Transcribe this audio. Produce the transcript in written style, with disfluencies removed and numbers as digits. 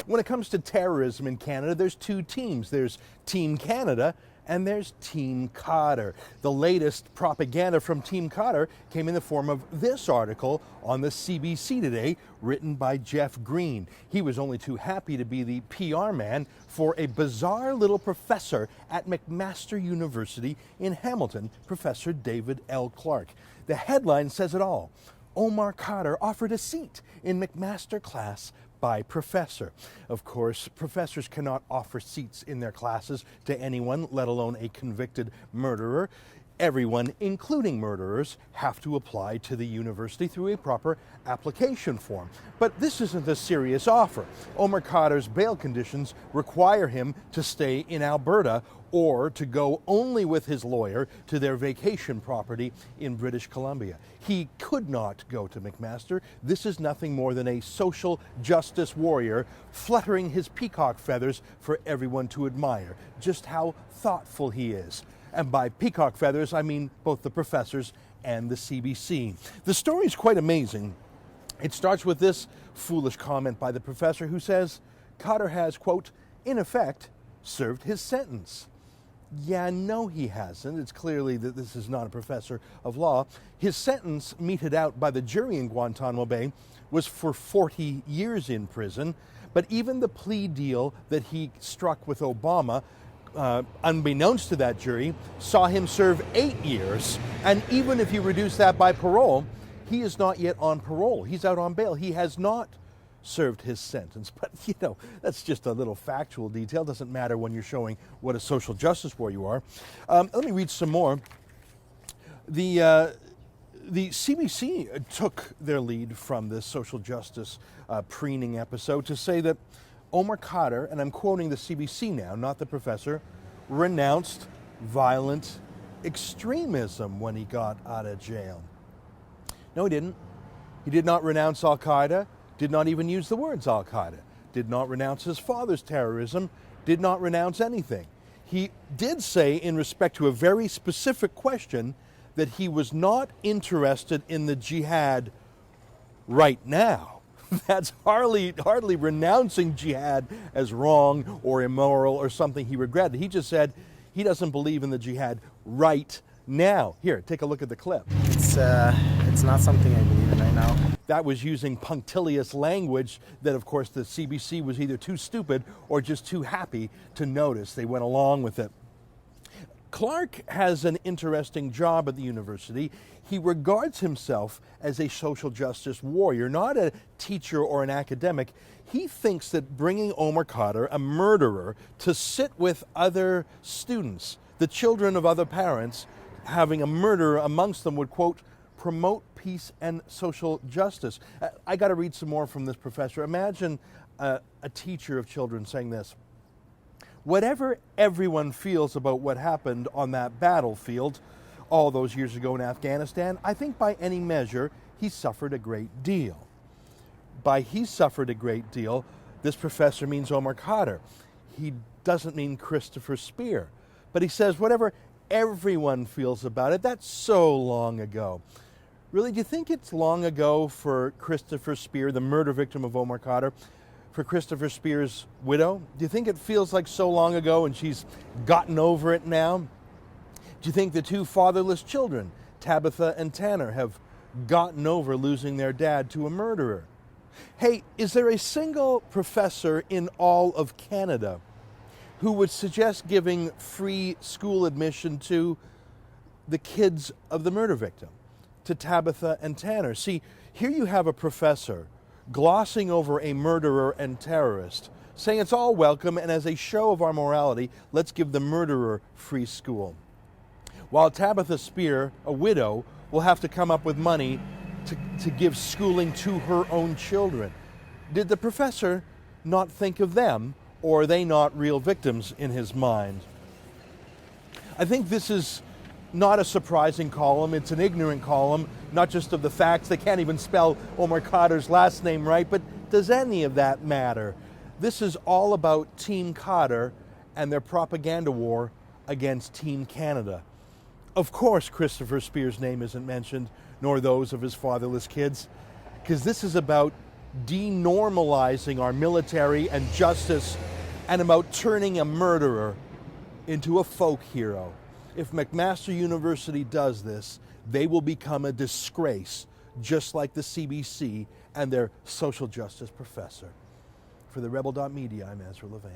When it comes to terrorism in Canada, there's two teams. There's Team Canada and there's Team Khadr. The latest propaganda from Team Khadr came in the form of this article on the CBC today, written by Jeff Green. He was only too happy to be the PR man for a bizarre little professor at McMaster University in Hamilton, Professor David L. Clark. The headline says it all. Omar Khadr offered a seat in McMaster class by professor. Of course, professors cannot offer seats in their classes to anyone, let alone a convicted murderer. Everyone, including murderers, have to apply to the university through a proper application form. But this isn't a serious offer. Omar Khadr's bail conditions require him to stay in Alberta or to go only with his lawyer to their vacation property in British Columbia. He could not go to McMaster. This is nothing more than a social justice warrior fluttering his peacock feathers for everyone to admire. Just how thoughtful he is. And by peacock feathers, I mean both the professors and the CBC. The story is quite amazing. It starts with this foolish comment by the professor who says, Khadr has, quote, in effect, served his sentence. Yeah, no, he hasn't. It's clearly that this is not a professor of law. His sentence, meted out by the jury in Guantanamo Bay, was for 40 years in prison. But even the plea deal that he struck with Obama, unbeknownst to that jury, saw him serve 8 years. And even if you reduce that by parole, he is not yet on parole. He's out on bail. He has not served his sentence. But, you know, that's just a little factual detail. Doesn't matter when you're showing what a social justice warrior you are. Let me read some more. The CBC took their lead from this social justice preening episode to say that Omar Khadr, and I'm quoting the CBC now, not the professor, renounced violent extremism when he got out of jail. No, he didn't. He did not renounce Al-Qaeda, did not even use the words Al-Qaeda, did not renounce his father's terrorism, did not renounce anything. He did say, in respect to a very specific question, that he was not interested in the jihad right now. That's hardly renouncing jihad as wrong or immoral or something he regretted. He just said he doesn't believe in the jihad right now. Here, take a look at the clip. It's not something I believe in right now. That was using punctilious language that, of course, the CBC was either too stupid or just too happy to notice. They went along with it. Clark has an interesting job at the university. He regards himself as a social justice warrior, not a teacher or an academic. He thinks that bringing Omar Khadr, a murderer, to sit with other students, the children of other parents, having a murderer amongst them would, quote, promote peace and social justice. I got to read some more from this professor. Imagine a teacher of children saying this. Whatever everyone feels about what happened on that battlefield all those years ago in Afghanistan, I think by any measure, he suffered a great deal. By he suffered a great deal, this professor means Omar Khadr. He doesn't mean Christopher Speer. But he says whatever everyone feels about it, that's so long ago. Really, do you think it's long ago for Christopher Speer, the murder victim of Omar Khadr, for Christopher Speer's widow? Do you think it feels like so long ago and she's gotten over it now? Do you think the two fatherless children, Tabitha and Tanner, have gotten over losing their dad to a murderer? Hey, is there a single professor in all of Canada who would suggest giving free school admission to the kids of the murder victim, to Tabitha and Tanner? See, here you have a professor glossing over a murderer and terrorist, saying it's all welcome, and as a show of our morality, let's give the murderer free school. While Tabitha Speer, a widow, will have to come up with money to give schooling to her own children. Did the professor not think of them, or are they not real victims in his mind? I think this is not a surprising column. It's an ignorant column, not just of the facts. They can't even spell Omar Khadr's last name right, but does any of that matter? This is all about Team Khadr and their propaganda war against Team Canada. Of course, Christopher Speer's name isn't mentioned, nor those of his fatherless kids, because this is about denormalizing our military and justice and about turning a murderer into a folk hero. If McMaster University does this, they will become a disgrace, just like the CBC and their social justice professor. For TheRebel.media, I'm Ezra Levant.